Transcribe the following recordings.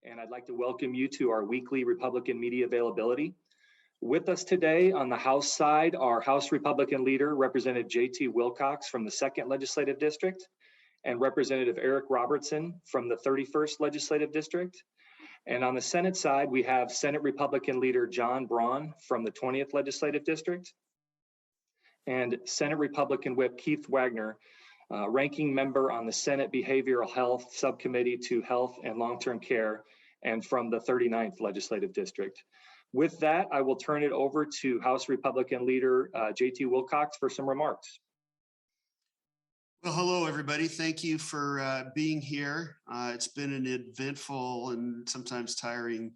and I'd like to welcome you to our weekly Republican media availability. With us today on the House side, our House Republican leader, Representative J.T. Wilcox from the 2nd Legislative District, and Representative Eric Robertson from the 31st Legislative District. And on the Senate side, we have Senate Republican leader John Braun from the 20th Legislative District, and Senate Republican Whip Keith Wagner, ranking member on the Senate Behavioral Health Subcommittee to Health and Long-Term Care, and from the 39th Legislative District. With that, I will turn it over to House Republican leader J.T. Wilcox for some remarks. Well, hello, everybody. Thank you for being here. It's been an eventful and sometimes tiring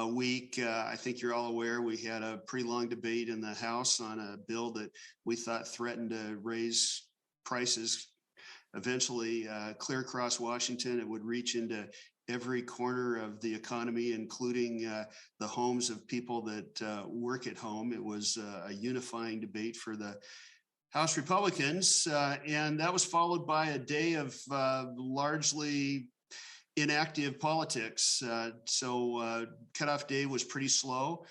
week. I think you're all aware we had a pretty long debate in the House on a bill that we thought threatened to raise prices eventually clear across Washington. It would reach into every corner of the economy, including the homes of people that work at home. It was a unifying debate for the House Republicans, and that was followed by a day of largely inactive politics. So cutoff day was pretty slow.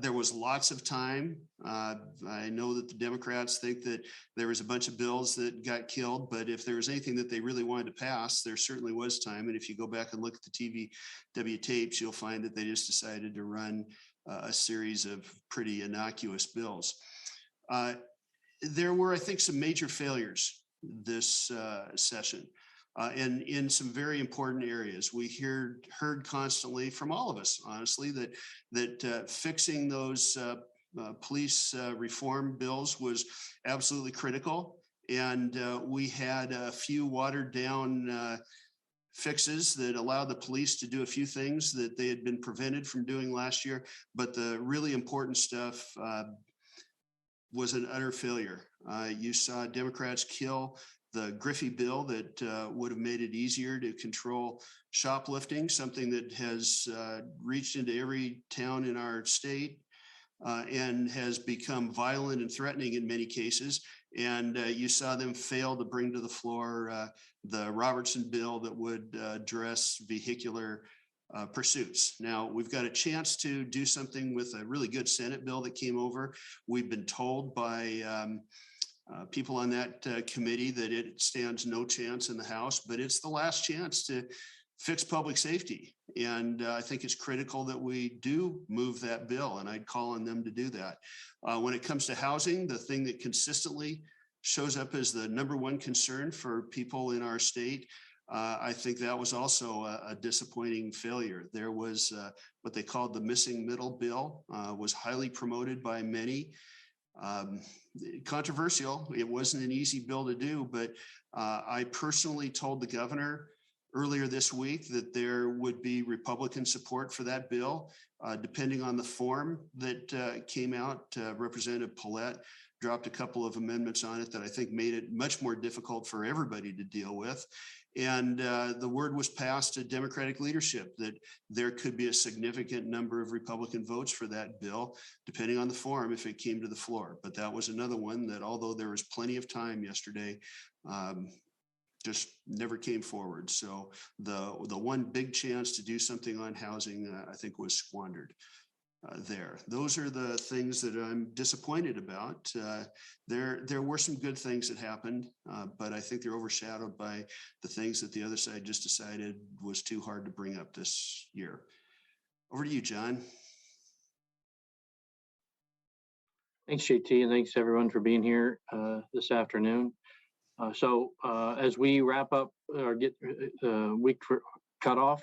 There was lots of time. I know that the Democrats think that there was a bunch of bills that got killed, but if there was anything that they really wanted to pass, there certainly was time. And if you go back and look at the TVW tapes, you'll find that they just decided to run a series of pretty innocuous bills. There were, I think, some major failures this session. And in some very important areas, we heard constantly from all of us, honestly, that fixing those police reform bills was absolutely critical. And we had a few watered down fixes that allowed the police to do a few things that they had been prevented from doing last year. But the really important stuff was an utter failure. You saw Democrats kill the Griffey bill that would have made it easier to control shoplifting, something that has reached into every town in our state and has become violent and threatening in many cases. And you saw them fail to bring to the floor the Robertson bill that would address vehicular pursuits. Now, we've got a chance to do something with a really good Senate bill that came over. We've been told by people on that committee that it stands no chance in the House, but it's the last chance to fix public safety. And I think it's critical that we do move that bill, and I'd call on them to do that. When it comes to housing, the thing that consistently shows up as the number one concern for people in our state, I think that was also a disappointing failure. There was what they called the missing middle bill, was highly promoted by many. Controversial. It wasn't an easy bill to do, but I personally told the governor earlier this week that there would be Republican support for that bill, depending on the form that came out. Representative Paulette dropped a couple of amendments on it that I think made it much more difficult for everybody to deal with. And the word was passed to Democratic leadership that there could be a significant number of Republican votes for that bill, depending on the form, if it came to the floor. But that was another one that, although there was plenty of time yesterday, just never came forward. So the one big chance to do something on housing, I think, was squandered. There. Those are the things that I'm disappointed about. There were some good things that happened, but I think they're overshadowed by the things that the other side just decided was too hard to bring up this year. Over to you, John. Thanks, JT, and thanks everyone for being here this afternoon. So as we wrap up or get week for cutoff,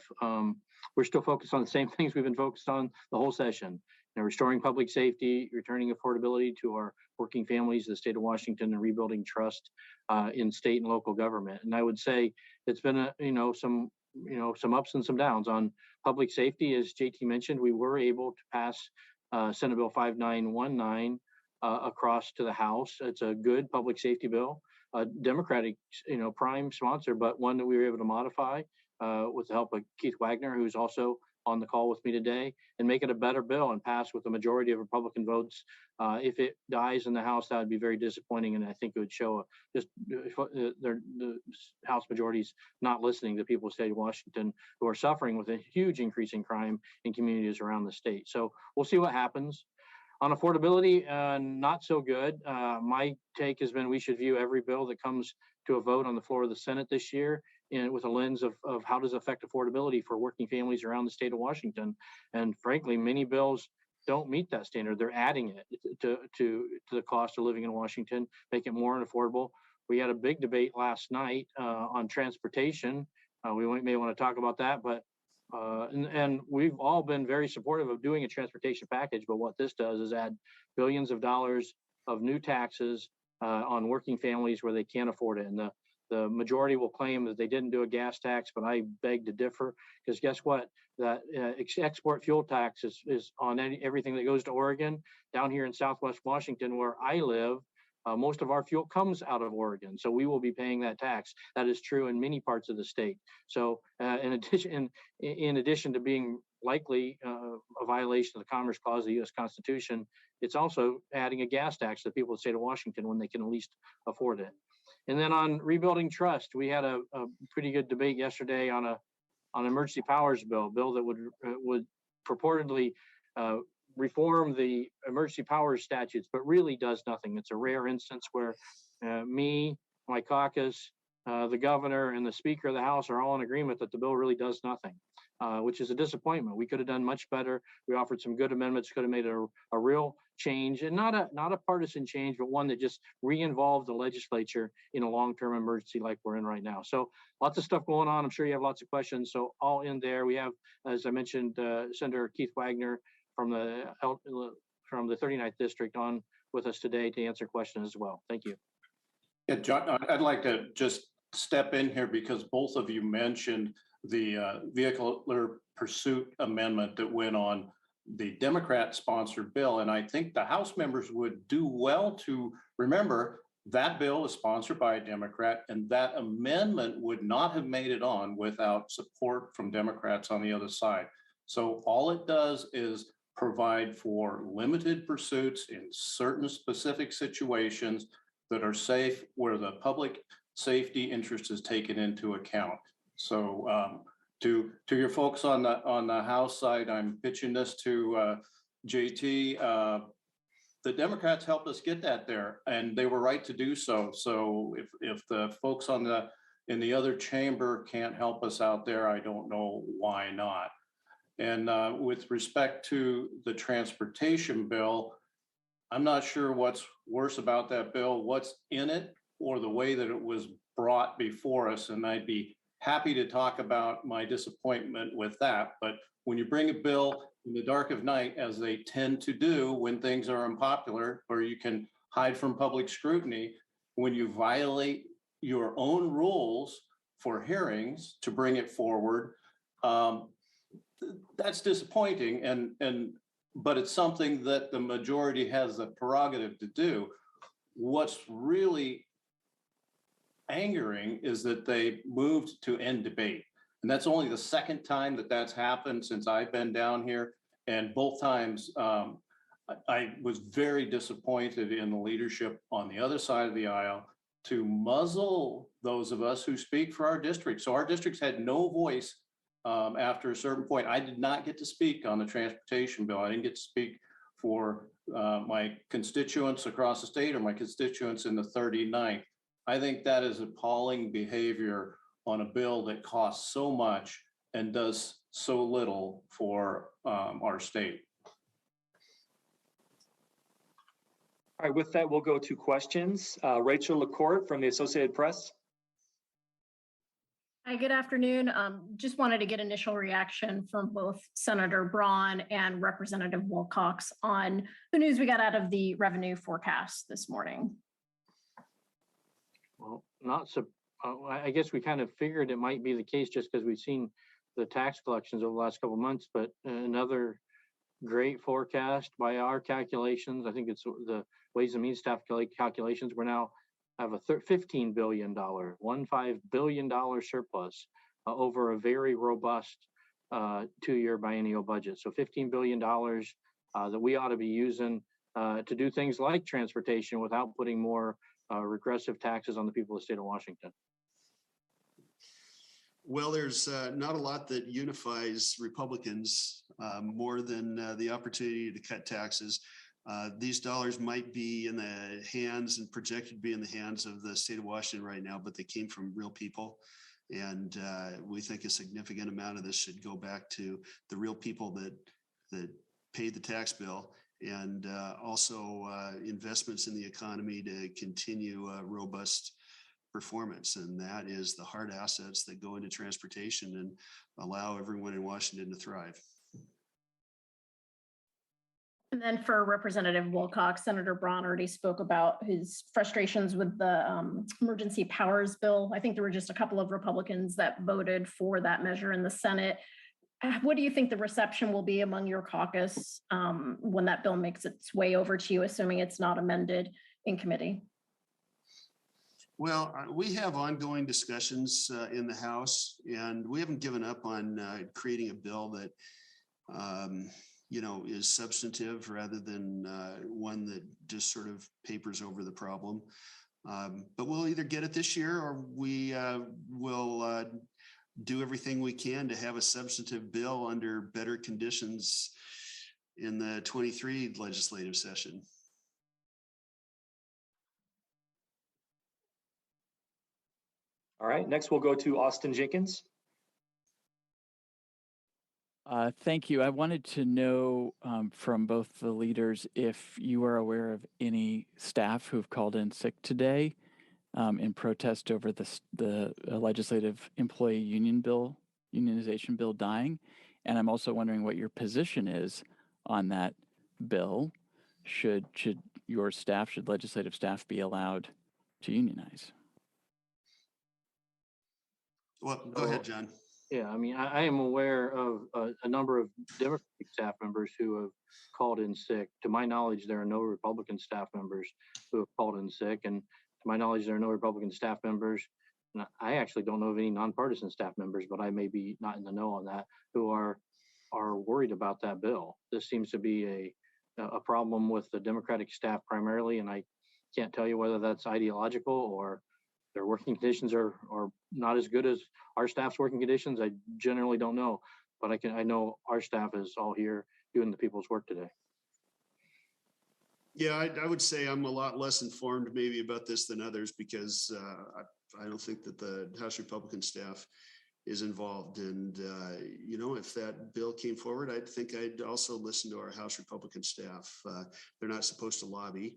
we're still focused on the same things we've been focused on the whole session. Restoring public safety, returning affordability to our working families, the state of Washington, and rebuilding trust in state and local government. And I would say it's been some ups and some downs on public safety. As JT mentioned, we were able to pass Senate Bill 5919 across to the House. It's a good public safety bill, a Democratic prime sponsor, but one that we were able to modify with the help of Keith Wagner, who's also on the call with me today and make it a better bill and pass with a majority of Republican votes. If it dies in the House, that would be very disappointing, and I think it would show just the House majority's not listening to people in the state of Washington who are suffering with a huge increase in crime in communities around the state. So we'll see what happens. On affordability, not so good. My take has been we should view every bill that comes to a vote on the floor of the Senate this year with a lens of how does it affect affordability for working families around the state of Washington. And frankly, many bills don't meet that standard. They're adding it to the cost of living in Washington, make it more affordable. We had a big debate last night on transportation. We may want to talk about that, but and we've all been very supportive of doing a transportation package, but what this does is add billions of dollars of new taxes on working families where they can't afford it. And the majority will claim that they didn't do a gas tax, but I beg to differ, because guess what? That export fuel tax is on everything that goes to Oregon. Down here in Southwest Washington, where I live, most of our fuel comes out of Oregon, so we will be paying that tax. That is true in many parts of the state. So in addition to being likely a violation of the Commerce Clause of the U.S. Constitution, it's also adding a gas tax to people in the state of Washington when they can at least afford it. And then on rebuilding trust, we had a pretty good debate yesterday on an emergency powers bill that would purportedly reform the emergency powers statutes, but really does nothing. It's a rare instance where me, my caucus, the governor, and the Speaker of the House are all in agreement that the bill really does nothing, which is a disappointment. We could have done much better. We offered some good amendments, could have made a real change, and not a partisan change, but one that just re-involved the legislature in a long-term emergency like we're in right now. So lots of stuff going on. I'm sure you have lots of questions. So all in there. We have, as I mentioned, Senator Keith Wagner from the 39th district on with us today to answer questions as well. Thank you. Yeah, John, I'd like to just step in here because both of you mentioned the vehicular pursuit amendment that went on the Democrat-sponsored bill. And I think the House members would do well to remember that bill is sponsored by a Democrat, and that amendment would not have made it on without support from Democrats on the other side. So all it does is provide for limited pursuits in certain specific situations that are safe, where the public safety interest is taken into account. So to your folks on the House side, I'm pitching this to JT. The Democrats helped us get that there, and they were right to do so. So if the folks in the other chamber can't help us out there, I don't know why not. And with respect to the transportation bill, I'm not sure what's worse about that bill, what's in it, or the way that it was brought before us. And I'd be happy to talk about my disappointment with that. But when you bring a bill in the dark of night, as they tend to do when things are unpopular, or you can hide from public scrutiny, when you violate your own rules for hearings to bring it forward, that's disappointing, but it's something that the majority has the prerogative to do. What's really angering is that they moved to end debate. And that's only the second time that that's happened since I've been down here. And both times I was very disappointed in the leadership on the other side of the aisle to muzzle those of us who speak for our district. So our districts had no voice. After a certain point, I did not get to speak on the transportation bill. I didn't get to speak for my constituents across the state or my constituents in the 39th. I think that is appalling behavior on a bill that costs so much and does so little for our state. All right, with that, we'll go to questions. Rachel LaCourte from the Associated Press. Hi, good afternoon. Just wanted to get initial reaction from both Senator Braun and Representative Wilcox on the news we got out of the revenue forecast this morning. Well, I guess we kind of figured it might be the case just because we've seen the tax collections over the last couple of months, but another great forecast by our calculations. I think it's the Ways and Means staff calculations. We're now have a $15 billion surplus over a very robust 2-year biennial budget. So $15 billion that we ought to be using to do things like transportation without putting more regressive taxes on the people of the state of Washington. Well, there's not a lot that unifies Republicans more than the opportunity to cut taxes. These dollars might be in the hands and projected to be in the hands of the state of Washington right now, but they came from real people. And we think a significant amount of this should go back to the real people that paid the tax bill, and also investments in the economy to continue robust performance. And that is the hard assets that go into transportation and allow everyone in Washington to thrive. And then for Representative Wilcox, Senator Braun already spoke about his frustrations with the emergency powers bill. I think there were just a couple of Republicans that voted for that measure in the Senate. What do you think the reception will be among your caucus when that bill makes its way over to you, assuming it's not amended in committee? Well, we have ongoing discussions in the House, and we haven't given up on creating a bill that is substantive rather than one that just sort of papers over the problem. But we'll either get it this year, or we will do everything we can to have a substantive bill under better conditions in the 23 legislative session. All right, next we'll go to Austin Jenkins. Thank you. I wanted to know from both the leaders if you are aware of any staff who've called in sick today in protest over the legislative employee unionization bill dying. And I'm also wondering what your position is on that bill. Should your staff, should legislative staff be allowed to unionize? Well, go ahead, John. Yeah, I mean, I am aware of a number of Democratic staff members who have called in sick. To my knowledge, there are no Republican staff members who have called in sick. And to my knowledge, there are no Republican staff members. And I actually don't know of any nonpartisan staff members, but I may be not in the know on that, who are worried about that bill. This seems to be a problem with the Democratic staff primarily, and I can't tell you whether that's ideological or their working conditions are not as good as our staff's working conditions. I generally don't know, but I know our staff is all here doing the people's work today. Yeah, I would say I'm a lot less informed maybe about this than others, because I don't think that the House Republican staff is involved. And, if that bill came forward, I think I'd also listen to our House Republican staff. They're not supposed to lobby.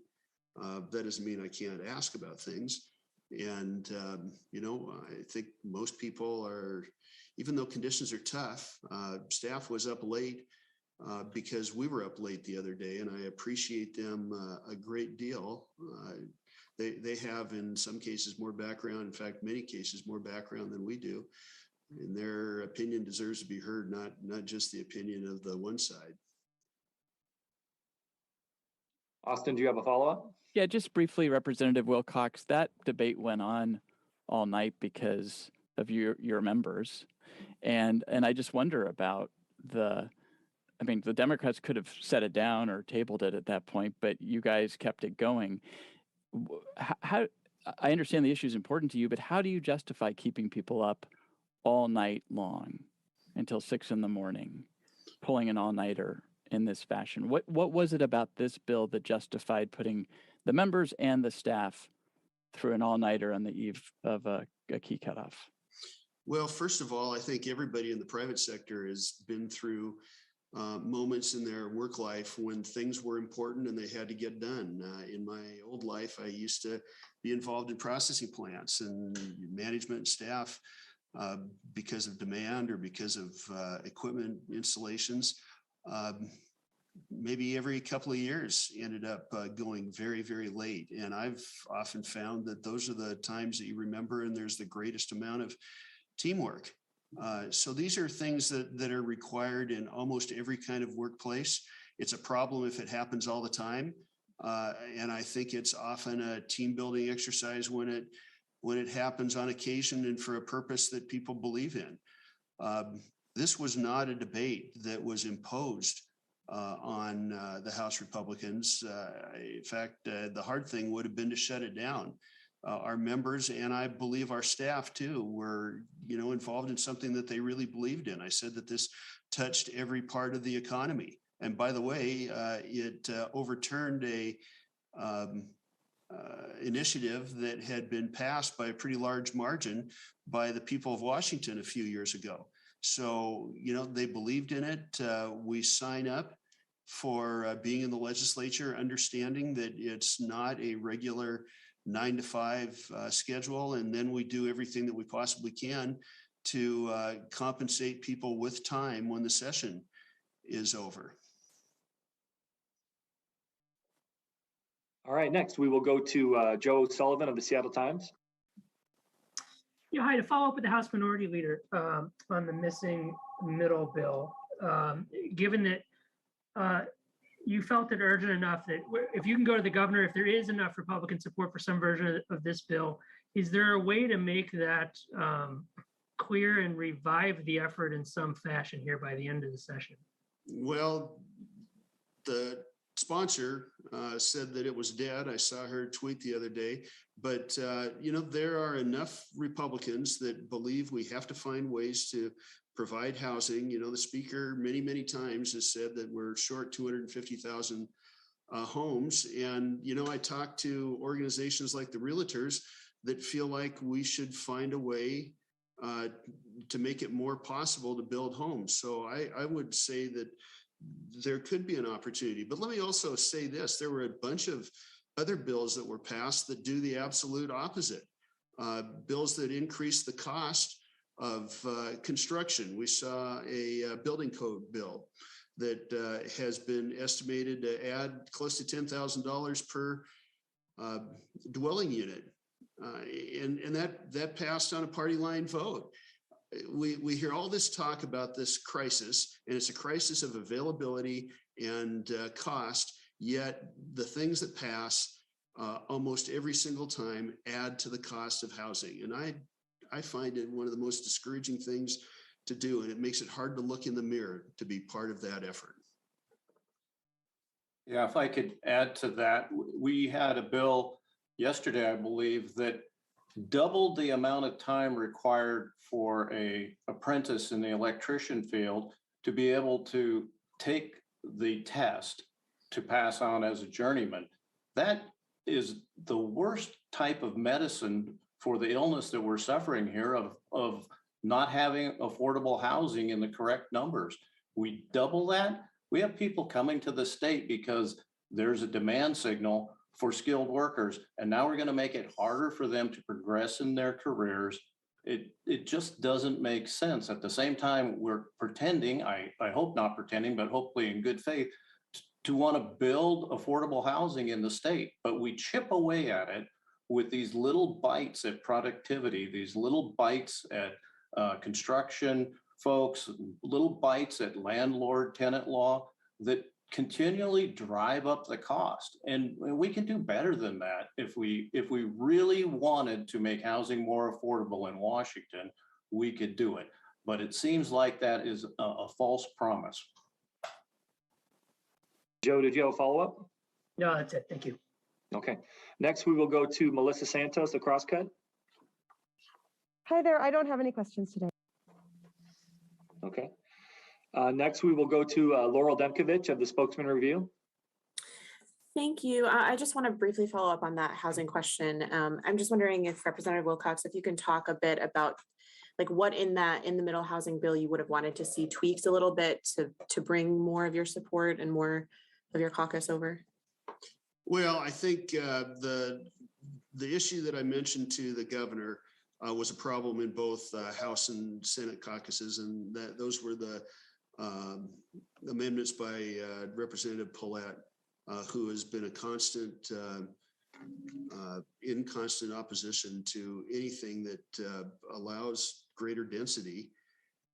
That doesn't mean I can't ask about things. And, I think most people are, even though conditions are tough, staff was up late because we were up late the other day, and I appreciate them a great deal. They have, in some cases, more background. In fact, many cases, more background than we do. And their opinion deserves to be heard, not just the opinion of the one side. Austin, do you have a follow-up? Yeah, just briefly, Representative Wilcox, that debate went on all night because of your members. And I just wonder about the Democrats could have set it down or tabled it at that point, but you guys kept it going. How I understand the issue is important to you, but how do you justify keeping people up all night long until 6 a.m, pulling an all-nighter in this fashion? What was it about this bill that justified putting the members and the staff through an all-nighter on the eve of a key cutoff? Well, first of all, I think everybody in the private sector has been through moments in their work life when things were important and they had to get done. In my old life, I used to be involved in processing plants and management staff because of demand or because of equipment installations. Maybe every couple of years ended up going very, very late. And I've often found that those are the times that you remember and there's the greatest amount of teamwork. So these are things that are required in almost every kind of workplace. It's a problem if it happens all the time. And I think it's often a team building exercise when it happens on occasion and for a purpose that people believe in. This was not a debate that was imposed on the House Republicans. In fact, the hard thing would have been to shut it down. Our members, and I believe our staff too, were, involved in something that they really believed in. I said that this touched every part of the economy. And by the way, it overturned a initiative that had been passed by a pretty large margin by the people of Washington a few years ago. So, they believed in it. We sign up for being in the legislature, understanding that it's not a regular 9-to-5 schedule. And then we do everything that we possibly can to compensate people with time when the session is over. All right, next we will go to Joe Sullivan of the Seattle Times. Yeah, hi, to follow up with the House Minority Leader on the missing middle bill, given that you felt it urgent enough that if you can go to the governor, if there is enough Republican support for some version of this bill, is there a way to make that clear and revive the effort in some fashion here by the end of the session? Well, the sponsor said that it was dead. I saw her tweet the other day, but there are enough Republicans that believe we have to find ways to provide housing. The speaker many times has said that we're short 250,000 homes. And, I talked to organizations like the Realtors that feel like we should find a way to make it more possible to build homes. So I would say that there could be an opportunity. But let me also say this, there were a bunch of other bills that were passed that do the absolute opposite. Bills that increase the cost of construction. We saw a building code bill that has been estimated to add close to $10,000 per dwelling unit. And that passed on a party line vote. We hear all this talk about this crisis, and it's a crisis of availability and cost, yet the things that pass almost every single time add to the cost of housing. And I find it one of the most discouraging things to do, and it makes it hard to look in the mirror to be part of that effort. Yeah, if I could add to that, we had a bill yesterday, I believe, that doubled the amount of time required for an apprentice in the electrician field to be able to take the test to pass on as a journeyman. That is the worst type of medicine for the illness that we're suffering here of not having affordable housing in the correct numbers. We double that. We have people coming to the state because there's a demand signal for skilled workers. And now we're going to make it harder for them to progress in their careers. It just doesn't make sense. At the same time, we're pretending, I hope not pretending, but hopefully in good faith, to want to build affordable housing in the state. But we chip away at it with these little bites at productivity, these little bites at construction folks, little bites at landlord-tenant law that continually drive up the cost. And we can do better than that. If we really wanted to make housing more affordable in Washington, we could do it. But it seems like that is a false promise. Joe, did you have a follow-up? No, that's it. Thank you. Okay. Next, we will go to Melissa Santos at Crosscut. Hi there. I don't have any questions today. Okay. Next, we will go to Laurel Demkovich of the Spokesman Review. Thank you. I just want to briefly follow up on that housing question. I'm just wondering if Representative Wilcox, if you can talk a bit about like what in the middle housing bill you would have wanted to see tweaks a little bit to bring more of your support and more of your caucus over. Well, I think the issue that I mentioned to the governor was a problem in both House and Senate caucuses, and those were the amendments by Representative Paulette, who has been a constant in constant opposition to anything that allows greater density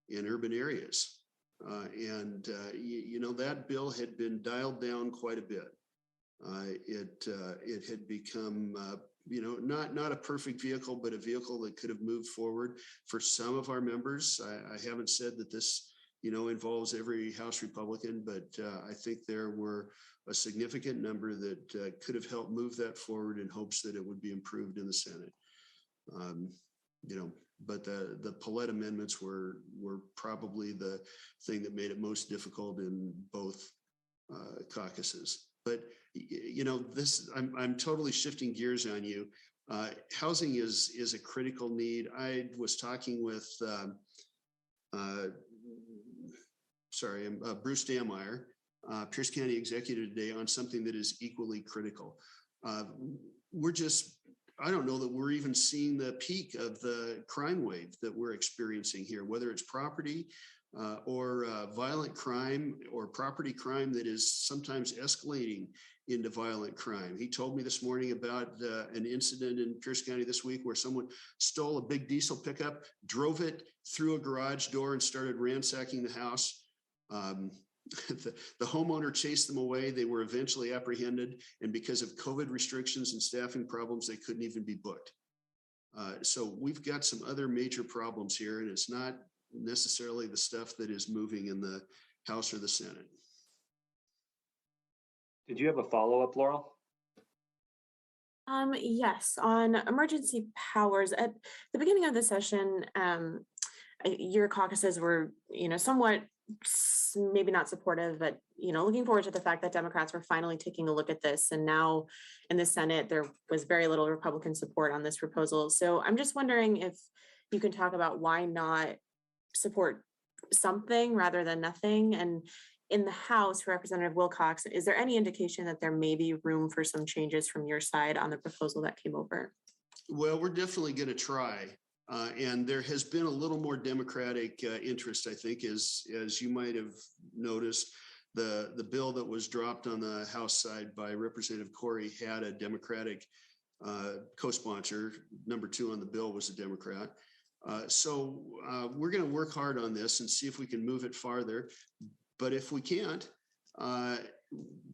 in urban areas. That bill had been dialed down quite a bit. It had become, not a perfect vehicle, but a vehicle that could have moved forward for some of our members. I haven't said that this involves every House Republican, but I think there were a significant number that could have helped move that forward in hopes that it would be improved in the Senate. But the Paulette amendments were probably the thing that made it most difficult in both caucuses. But I'm totally shifting gears on you. Housing is a critical need. I was talking with Bruce Dameyer, Pierce County Executive today, on something that is equally critical. I don't know that we're even seeing the peak of the crime wave that we're experiencing here, whether it's property or violent crime or property crime that is sometimes escalating into violent crime. He told me this morning about an incident in Pierce County this week where someone stole a big diesel pickup, drove it through a garage door and started ransacking the house. The homeowner chased them away. They were eventually apprehended, and because of COVID restrictions and staffing problems, they couldn't even be booked. So we've got some other major problems here, and it's not necessarily the stuff that is moving in the House or the Senate. Did you have a follow-up, Laurel? Yes, on emergency powers. At the beginning of the session, your caucuses were, somewhat maybe not supportive, but looking forward to the fact that Democrats were finally taking a look at this. And now in the Senate, there was very little Republican support on this proposal. So I'm just wondering if you can talk about why not support something rather than nothing. And in the House, Representative Wilcox, is there any indication that there may be room for some changes from your side on the proposal that came over? Well, we're definitely going to try. And there has been a little more Democratic interest, I think, as you might have noticed. The bill that was dropped on the House side by Representative Corey had a Democratic co-sponsor. Number 2 on the bill was a Democrat. So we're going to work hard on this and see if we can move it farther. But if we can't,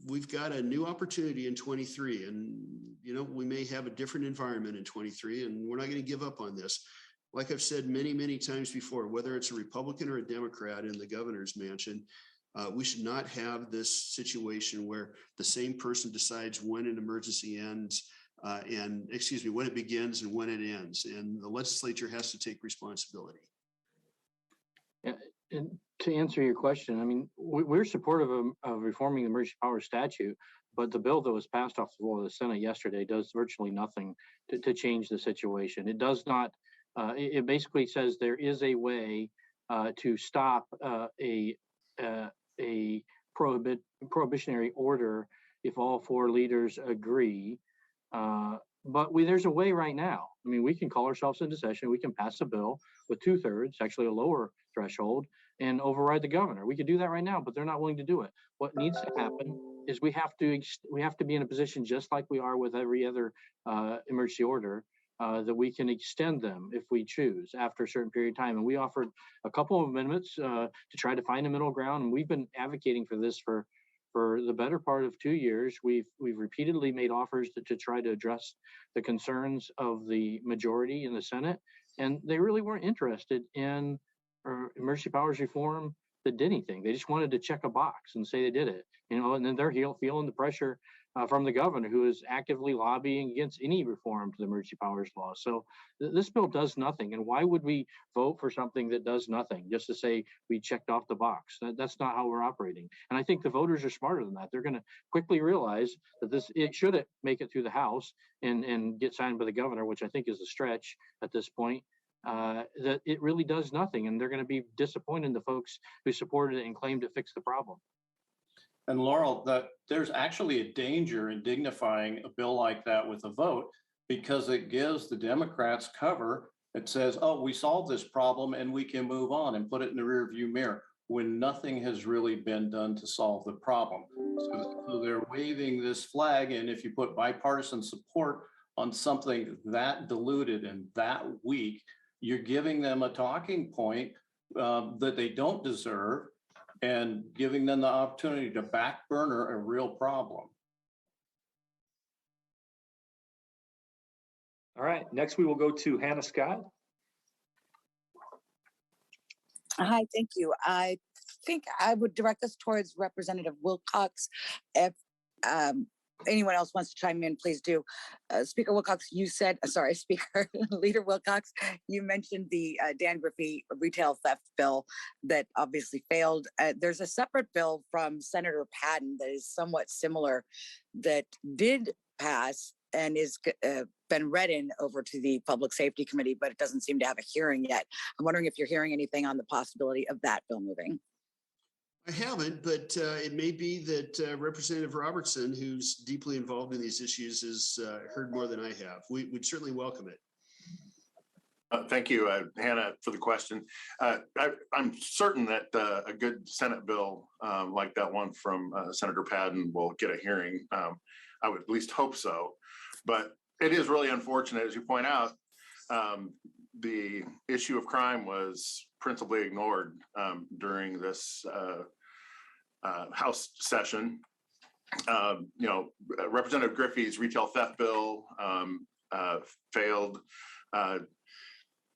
we've got a new opportunity in 23, and we may have a different environment in 23, and we're not going to give up on this. Like I've said many, many times before, whether it's a Republican or a Democrat in the governor's mansion, we should not have this situation where the same person decides when an emergency ends when it begins and when it ends. And the legislature has to take responsibility. Yeah, and to answer your question, I mean, we're supportive of reforming the emergency powers statute, but the bill that was passed off the floor of the Senate yesterday does virtually nothing to change the situation. It does not. It basically says there is a way to stop a prohibitionary order if all 4 leaders agree. But there's a way right now. I mean, we can call ourselves into session. We can pass a bill with 2/3, actually a lower threshold, and override the governor. We could do that right now, but they're not willing to do it. What needs to happen is we have to be in a position just like we are with every other emergency order, that we can extend them if we choose after a certain period of time. And we offered a couple of amendments to try to find a middle ground. And we've been advocating for this for the better part of 2 years. We've repeatedly made offers to try to address the concerns of the majority in the Senate. And they really weren't interested in emergency powers reform that did anything. They just wanted to check a box and say they did it, and then they're feeling the pressure from the governor, who is actively lobbying against any reform to the emergency powers law. So this bill does nothing. And why would we vote for something that does nothing just to say we checked off the box? That's not how we're operating. And I think the voters are smarter than that. They're going to quickly realize that it should make it through the House and get signed by the governor, which I think is a stretch at this point. That it really does nothing, and they're going to be disappointed in the folks who supported it and claimed it fixed the problem. And Laurel, there's actually a danger in dignifying a bill like that with a vote, because it gives the Democrats cover. It says, oh, we solved this problem and we can move on and put it in the rearview mirror, when nothing has really been done to solve the problem. So they're waving this flag, and if you put bipartisan support on something that diluted and that weak, you're giving them a talking point that they don't deserve, and giving them the opportunity to back burner a real problem. All right, next we will go to Hanna Scott. Hi, thank you. I think I would direct this towards Representative Wilcox. If anyone else wants to chime in, please do. Speaker Wilcox, you said, sorry, Speaker Leader Wilcox, you mentioned the Dan Griffey retail theft bill that obviously failed. There's a separate bill from Senator Patton that is somewhat similar that did pass and is been read in over to the Public Safety Committee, but it doesn't seem to have a hearing yet. I'm wondering if you're hearing anything on the possibility of that bill moving. I haven't, but it may be that Representative Robertson, who's deeply involved in these issues, has heard more than I have. We'd certainly welcome it. Thank you, Hannah, for the question. I'm certain that a good Senate bill like that one from Senator Patton will get a hearing. I would at least hope so. But it is really unfortunate, as you point out, the issue of crime was principally ignored during this House session. Representative Griffey's retail theft bill failed.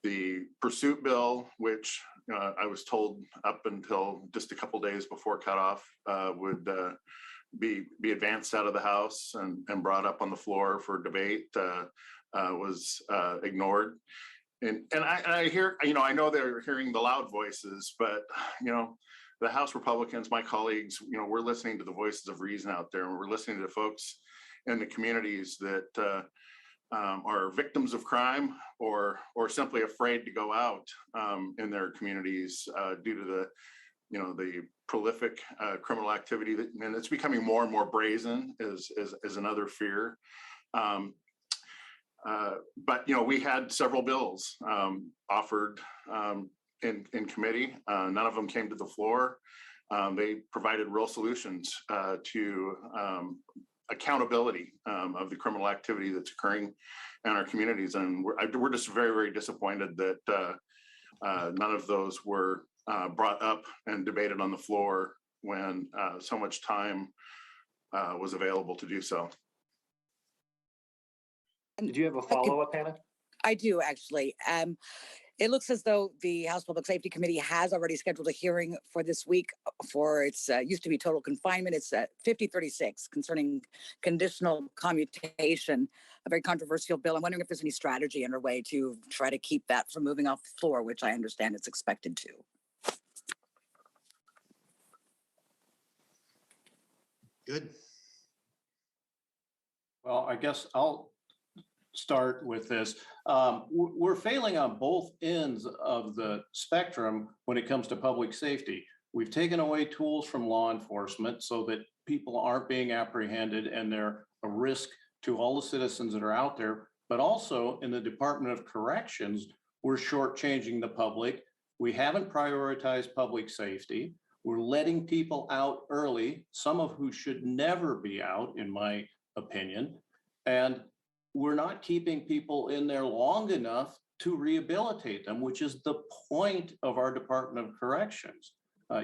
The pursuit bill, which I was told up until just a couple days before cutoff would be advanced out of the House and brought up on the floor for debate, was ignored. And I hear, I know they're hearing the loud voices, but the House Republicans, my colleagues, we're listening to the voices of reason out there, and we're listening to folks in the communities that are victims of crime or simply afraid to go out in their communities due to the prolific criminal activity and it's becoming more and more brazen is another fear. But we had several bills offered in committee. None of them came to the floor. They provided real solutions to accountability of the criminal activity that's occurring in our communities, and we're just very, very disappointed that none of those were brought up and debated on the floor when so much time was available to do so. Did you have a follow-up, Hannah? I do, actually. It looks as though the House Public Safety Committee has already scheduled a hearing for this week for its used to be total confinement. It's 5036 concerning conditional commutation, a very controversial bill. I'm wondering if there's any strategy underway to try to keep that from moving off the floor, which I understand it's expected to. Good. Well, I guess I'll start with this. We're failing on both ends of the spectrum when it comes to public safety. We've taken away tools from law enforcement so that people aren't being apprehended and they're a risk to all the citizens that are out there. But also in the Department of Corrections, we're shortchanging the public. We haven't prioritized public safety. We're letting people out early, some of who should never be out, in my opinion. And we're not keeping people in there long enough to rehabilitate them, which is the point of our Department of Corrections.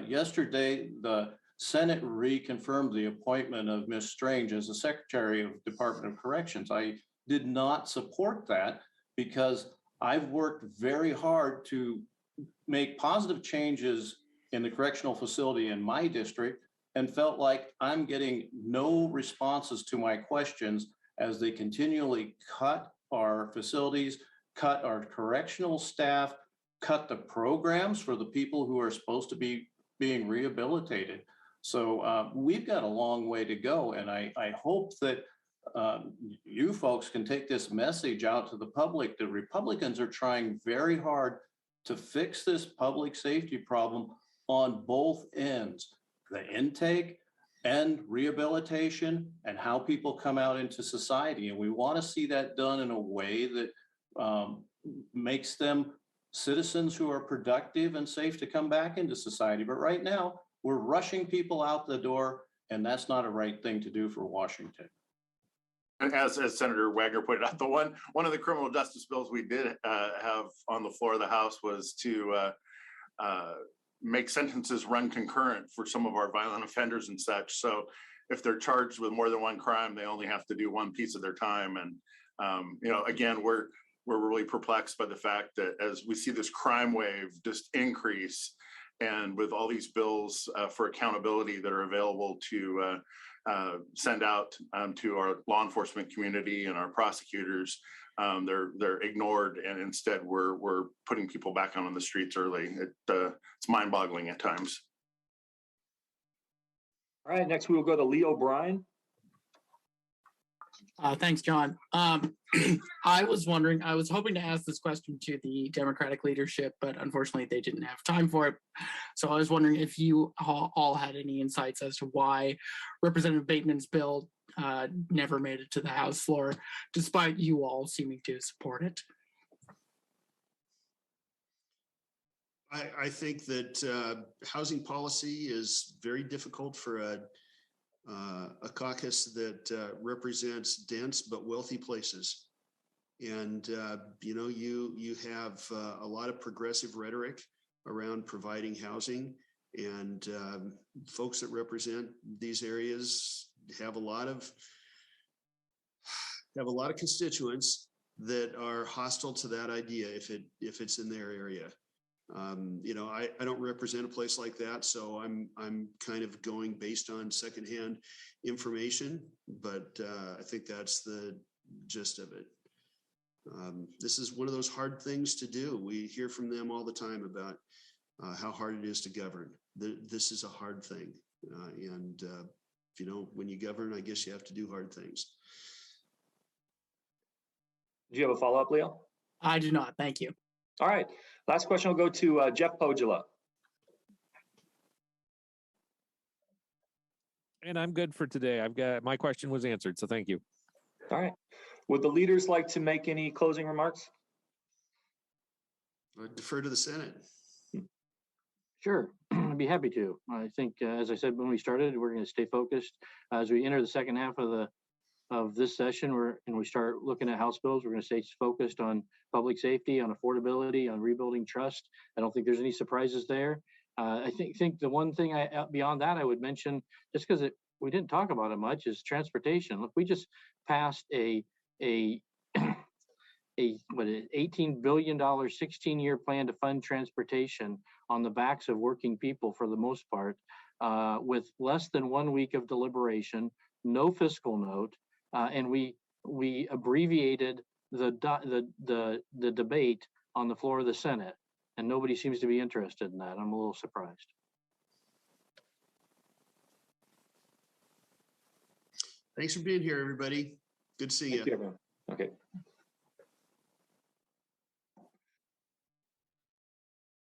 Yesterday, the Senate reconfirmed the appointment of Ms. Strange as the Secretary of Department of Corrections. I did not support that because I've worked very hard to make positive changes in the correctional facility in my district and felt like I'm getting no responses to my questions as they continually cut our facilities, cut our correctional staff, cut the programs for the people who are supposed to be being rehabilitated. So we've got a long way to go. And I hope that you folks can take this message out to the public. The Republicans are trying very hard to fix this public safety problem on both ends, the intake and rehabilitation and how people come out into society. And we want to see that done in a way that makes them citizens who are productive and safe to come back into society. But right now, we're rushing people out the door, and that's not a right thing to do for Washington. And as Senator Wagner pointed out, one of the criminal justice bills we did have on the floor of the House was to make sentences run concurrent for some of our violent offenders and such. So if they're charged with more than one crime, they only have to do one piece of their time. And again, we're really perplexed by the fact that as we see this crime wave just increase, And with all these bills for accountability that are available to send out to our law enforcement community and our prosecutors, they're ignored, and instead we're putting people back out on the streets early. It's mind-boggling at times. All right, next we will go to Lee O'Brien. Thanks, John. I was hoping to ask this question to the Democratic leadership, but unfortunately they didn't have time for it. So I was wondering if you all had any insights as to why Representative Bateman's bill never made it to the House floor, despite you all seeming to support it. I think that housing policy is very difficult for a caucus that represents dense but wealthy places. And, you have a lot of progressive rhetoric around providing housing, and folks that represent these areas have a lot of constituents that are hostile to that idea if it's in their area. I don't represent a place like that, so I'm kind of going based on secondhand information, but I think that's the gist of it. This is one of those hard things to do. We hear from them all the time about how hard it is to govern. This is a hard thing, and when you govern, I guess you have to do hard things. Do you have a follow-up, Leo? I do not. Thank you. All right. Last question will go to Jeff Pogula. And I'm good for today. My question was answered, so thank you. All right. Would the leaders like to make any closing remarks? I defer to the Senate. Sure, I'd be happy to. I think, as I said when we started, we're going to stay focused as we enter the second half of this session. We start looking at House bills. We're going to stay focused on public safety, on affordability, on rebuilding trust. I don't think there's any surprises there. I think the one thing beyond that I would mention, just because we didn't talk about it much, is transportation. Look, we just passed a $18 billion 16-year plan to fund transportation on the backs of working people for the most part, with less than 1 week of deliberation, no fiscal note, and we abbreviated the debate on the floor of the Senate, and nobody seems to be interested in that. I'm a little surprised. Thanks for being here, everybody. Good to see you. Thank you, everyone. Okay.